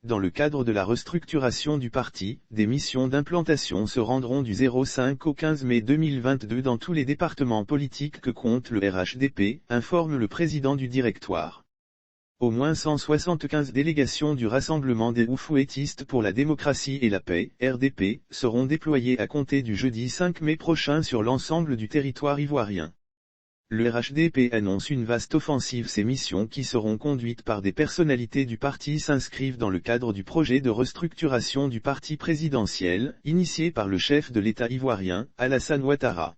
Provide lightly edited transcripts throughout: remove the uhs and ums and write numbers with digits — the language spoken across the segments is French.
dans le cadre de la restructuration du parti, des missions d'implantation se rendront du 05 au 15 mai 2022 dans tous les départements politiques que compte le RHDP, informe le président du directoire. Au moins 175 délégations du Rassemblement des Oufouettistes pour la démocratie et la paix, RDP, seront déployées à compter du jeudi 5 mai prochain sur l'ensemble du territoire ivoirien. Le RHDP annonce une vaste offensive. Ces missions qui seront conduites par des personnalités du parti s'inscrivent dans le cadre du projet de restructuration du parti présidentiel, initié par le chef de l'État ivoirien, Alassane Ouattara.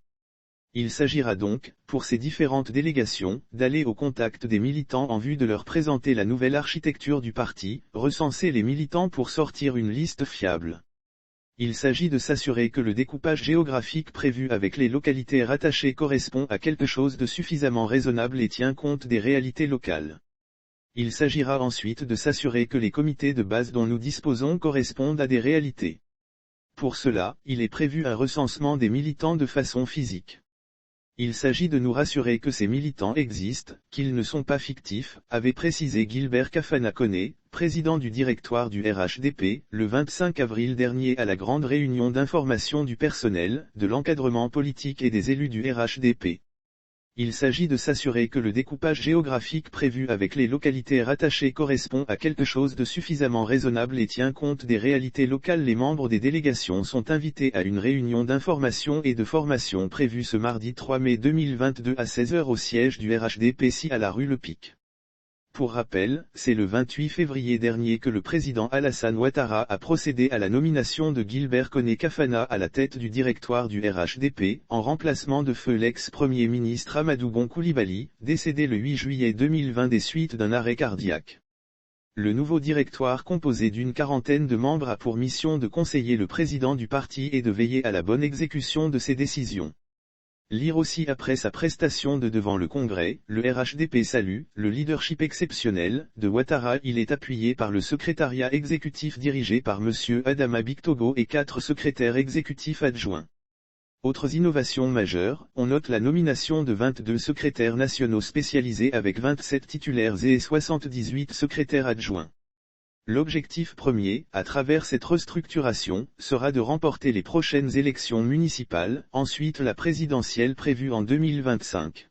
Il s'agira donc, pour ces différentes délégations, d'aller au contact des militants en vue de leur présenter la nouvelle architecture du parti, recenser les militants pour sortir une liste fiable. Il s'agit de s'assurer que le découpage géographique prévu avec les localités rattachées correspond à quelque chose de suffisamment raisonnable et tient compte des réalités locales. Il s'agira ensuite de s'assurer que les comités de base dont nous disposons correspondent à des réalités. Pour cela, il est prévu un recensement des militants de façon physique. Il s'agit de nous rassurer que ces militants existent, qu'ils ne sont pas fictifs, avait précisé Gilbert Kafana Koné, président du directoire du RHDP, le 25 avril dernier à la grande réunion d'information du personnel, de l'encadrement politique et des élus du RHDP. Il s'agit de s'assurer que le découpage géographique prévu avec les localités rattachées correspond à quelque chose de suffisamment raisonnable et tient compte des réalités locales. Les membres des délégations sont invités à une réunion d'information et de formation prévue ce mardi 3 mai 2022 à 16 h au siège du RHDP à la rue Le Pic. Pour rappel, c'est le 28 février dernier que le président Alassane Ouattara a procédé à la nomination de Gilbert Koné Kafana à la tête du directoire du RHDP, en remplacement de feu l'ex-premier ministre Amadou Gon Coulibaly, décédé le 8 juillet 2020 des suites d'un arrêt cardiaque. Le nouveau directoire composé d'une quarantaine de membres a pour mission de conseiller le président du parti et de veiller à la bonne exécution de ses décisions. Lire aussi après sa prestation devant le Congrès, le RHDP salue le leadership exceptionnel de Ouattara. Il est appuyé par le secrétariat exécutif dirigé par M. Adama Bictogo et 4 secrétaires exécutifs adjoints. Autres innovations majeures, on note la nomination de 22 secrétaires nationaux spécialisés avec 27 titulaires et 78 secrétaires adjoints. L'objectif premier, à travers cette restructuration, sera de remporter les prochaines élections municipales, ensuite la présidentielle prévue en 2025.